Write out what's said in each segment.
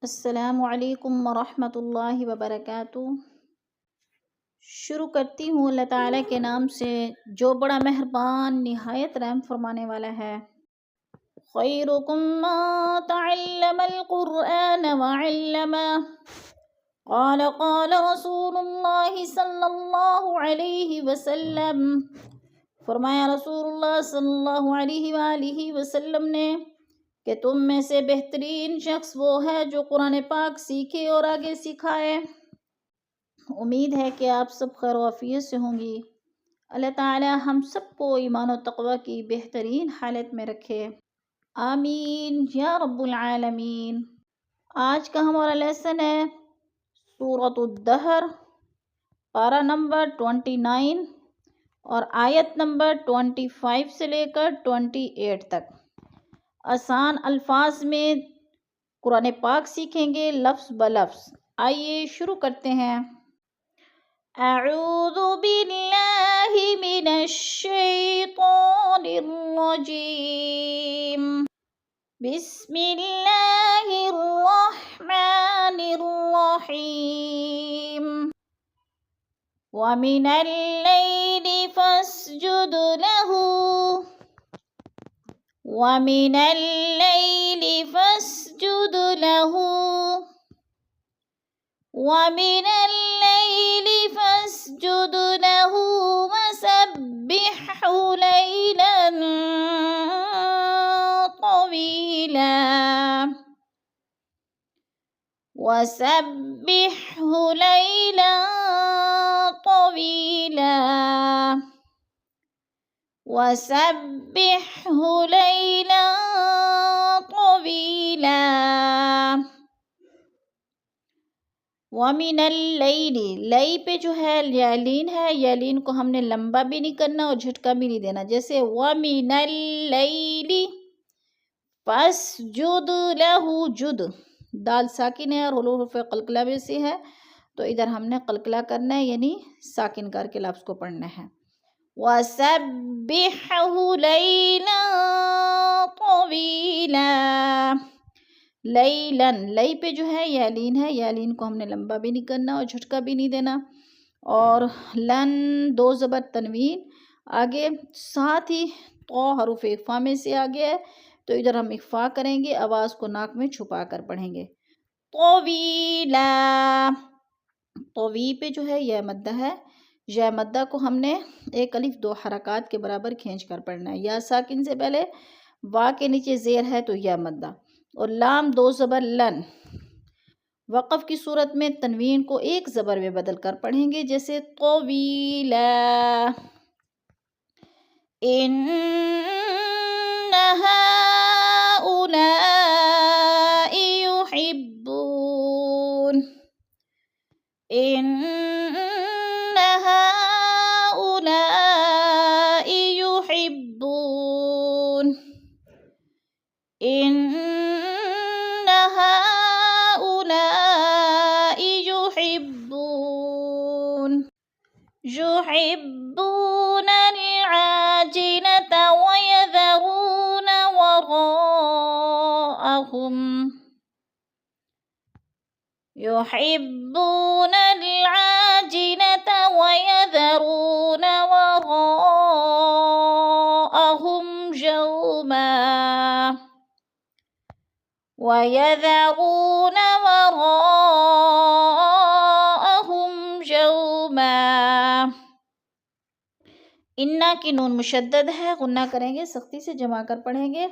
السلام علیکم ورحمۃ اللہ وبرکاتہ۔ شروع کرتی ہوں اللہ تعالیٰ کے نام سے جو بڑا مہربان نہایت رحم فرمانے والا ہے۔ خیرکم من تعلم القرآن وعلمہ، قال رسول اللہ صلی اللہ علیہ وسلم، فرمایا رسول اللہ صلی اللہ علیہ وآلہ وسلم نے کہ تم میں سے بہترین شخص وہ ہے جو قرآن پاک سیکھے اور آگے سکھائے۔ امید ہے کہ آپ سب خیر و عافیت سے ہوں گی۔ اللہ تعالی ہم سب کو ایمان و تقوی کی بہترین حالت میں رکھے، آمین یا رب العالمین۔ آج کا ہمارا لیسن ہے سورۃ الدہر، پارہ نمبر 29 اور آیت نمبر 25 سے لے کر 28 تک۔ آسان الفاظ میں قرآن پاک سیکھیں گے لفظ بلفظ۔ آئیے شروع کرتے ہیں۔ اعوذ باللہ من الشیطان الرجیم، بسم اللہ الرحمن الرحیم، وَمِنَ اللَّيْلِ فَاسْجُدْ لَهُ وَمِنَ اللَّيْلِ فَاسْجُدْ لَهُ وَمِنَ اللَّيْلِ فَاسْجُدْ لَهُ وَسَبِّحْهُ لَيْلًا طَوِيلًا وَسَبِّحْهُ لَيْلًا طَوِيلًا وَسَبِّحْهُ لَيْلًا طَوِيلًا۔ وَمِنَ اللَّيْلِ، لئی پہ جو ہے یالین ہے، یالین کو ہم نے لمبا بھی نہیں کرنا اور جھٹکا بھی نہیں دینا، جیسے وَمِنَ اللَّيْلِ فَاسْجُدْ لَهُ، جد دال ساکن ہے اور حروف قلقلہ میں سے ہے، تو ادھر ہم نے قلقلہ کرنا ہے، یعنی ساکن کر کے لفظ کو پڑھنا ہے۔ وَسَبِّحْهُ لَيْلًا طَوِيلًا، لیلن، لئی پہ جو ہے یالین ہے، یالین کو ہم نے لمبا بھی نہیں کرنا اور جھٹکا بھی نہیں دینا، اور لن دو زبر تنوین آگے، ساتھ ہی تو حروف اخفا میں سے آگے ہے، تو ادھر ہم اخفا کریں گے، آواز کو ناک میں چھپا کر پڑھیں گے۔ طویلا، طوی پہ جو ہے یہ مدہ ہے، یا مدہ کو ہم نے ایک الف دو حرکات کے برابر کھینچ کر پڑھنا ہے، یا ساکن سے پہلے وا کے نیچے زیر ہے تو یا مدہ، اور لام دو زبر لن، وقف کی صورت میں تنوین کو ایک زبر میں بدل کر پڑھیں گے، جیسے طویلا، ان هؤلاء يحبون، ان هؤلاء يحبون، ان هؤلاء يحبون، يحبون العاجلة ويذرون وراءهم، يحبون العاجلة ويذرون وراءهم يوما وَيَذَرُونَ وَرَاءَهُمْ يَوْمًا۔ انا کی نون مشدد ہے، غنہ کریں گے، سختی سے جمع کر پڑھیں گے،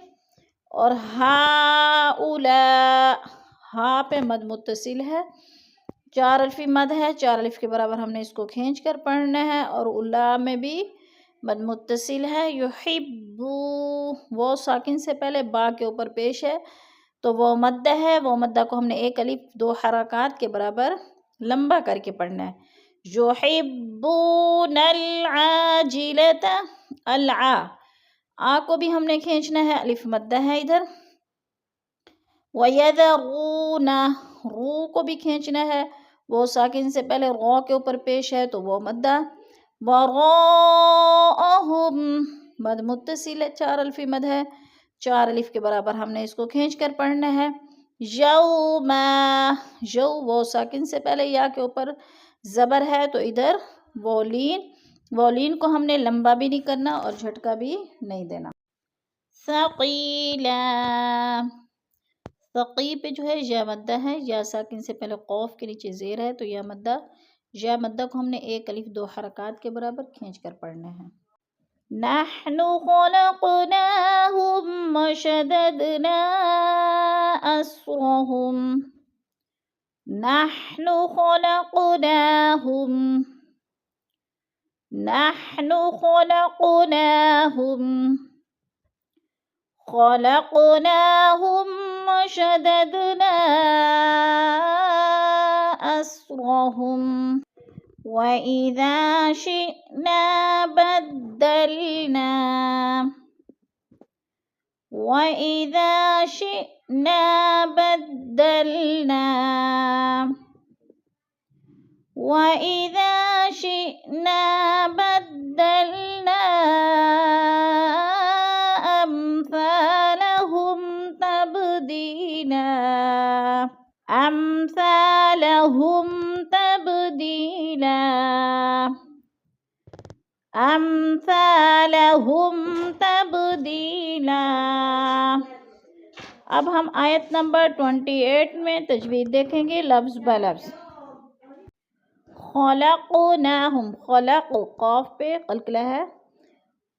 اور ہَؤُلَاء، ہا پہ مد متصل ہے، چار الفی مد ہے، چار الف کے برابر ہم نے اس کو کھینچ کر پڑھنا ہے، اور الا میں بھی مد متصل ہے۔ یحبو، وہ ساکن سے پہلے با کے اوپر پیش ہے، تو وہ مدہ ہے، وہ مدہ کو ہم نے ایک الف دو حرکات کے برابر لمبا کر کے پڑھنا ہے۔ یحبون العاجلۃ، العا، آ کو بھی ہم نے کھینچنا ہے، الف مدہ ہے ادھر۔ وَيَذَرُونَ، رو کو بھی کھینچنا ہے، وہ ساکن سے پہلے رو کے اوپر پیش ہے تو وہ مدہ۔ وَرَاءَهُمْ، مد متصل ہے، چار الفی مد ہے، چار الف کے برابر ہم نے اس کو کھینچ کر پڑھنا ہے۔ یوما، یو وہ ساکن سے پہلے یا کے اوپر زبر ہے تو ادھر وولین کو ہم نے لمبا بھی نہیں کرنا اور جھٹکا بھی نہیں دینا. ثقیلا، ثقی پہ جو ہے یا مدہ ہے، یا ساکن سے پہلے قوف کے نیچے زیر ہے تو یا مدہ کو ہم نے ایک الف دو حرکات کے برابر کھینچ کر پڑھنا ہے. نحن خلقناهم وشددنا أسرهم، نحن خلقناهم، نحن خلقناهم، خلقناهم وشددنا أسرهم، وإذا شئنا بدلنا، وإذا شئنا بدلنا، وإذا شئنا بدلنا أمثالهم تبديلا، أمثالهم تبديلا، أمثالهم تبديلا. اب ہم آیت نمبر 28 میں تجوید دیکھیں گے لفظ بہ لفظ. خلقناہم، خلق قاف پہ قلقلہ ہے،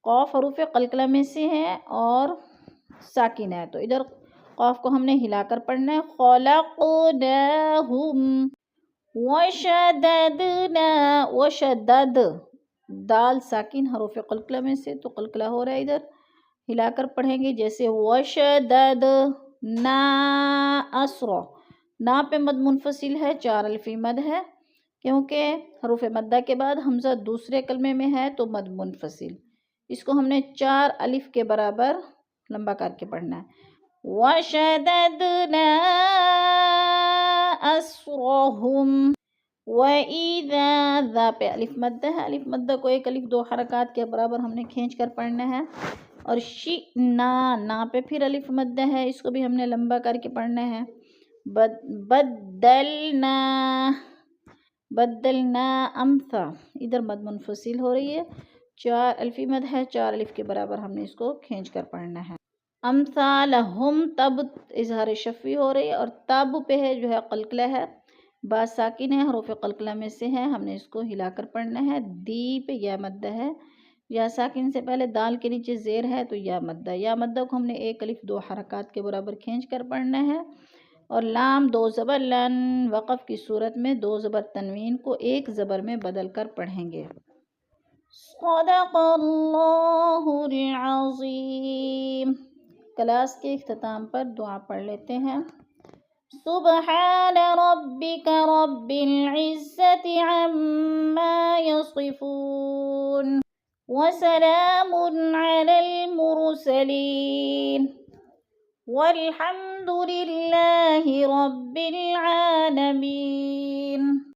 قاف حروف قلقلہ میں سے ہے اور ساکن ہے تو ادھر قاف کو ہم نے ہلا کر پڑھنا ہے. خلقناہم وشددنا، وشدد دال ساکن حروف قلقلہ میں سے تو قلقلہ ہو رہا ہے، ادھر ہلا کر پڑھیں گے جیسے وشدد نا اسرا، نا پہ مد منفصل ہے، 4 الفی مد ہے کیونکہ حروف مدہ کے بعد حمزہ دوسرے کلمے میں ہے تو مد منفصل، اس کو ہم نے 4 الف کے برابر لمبا کر کے پڑھنا ہے. وَشَدَدْنَا أَسْرَهُمْ، وَإِذَا ذا پہ الف مدہ ہے، الف مدہ کو ایک الف دو حرکات کے برابر ہم نے کھینچ کر پڑھنا ہے. اور شئنا، نا پہ پھر الف مدہ ہے، اس کو بھی ہم نے لمبا کر کے پڑھنا ہے. بدلنا، بدلنا امثا، ادھر مد منفصل ہو رہی ہے، 4 الفی مد ہے، 4 الف کے برابر ہم نے اس کو کھینچ کر پڑھنا ہے. امثالہم، تب اظہار شفوی ہو رہی ہے اور تب پہ ہے جو ہے قلقلہ ہے، با ساکن ہے حروف قلقلہ میں سے ہے، ہم نے اس کو ہلا کر پڑھنا ہے. دی پہ یا مدہ ہے، یا ساکن سے پہلے دال کے نیچے زیر ہے تو یا مدہ، یا مدہ کو ہم نے ایک الف دو حرکات کے برابر کھینچ کر پڑھنا ہے. اور لام 2 زبر لن، وقف کی صورت میں 2 زبر تنوین کو 1 زبر میں بدل کر پڑھیں گے. صدق اللہ العظیم. کلاس کے اختتام پر دعا پڑھ لیتے ہیں. سبحان ربک رب العزت عما یصفون وسلام علی المرسلین والحمد للہ رب العالمین.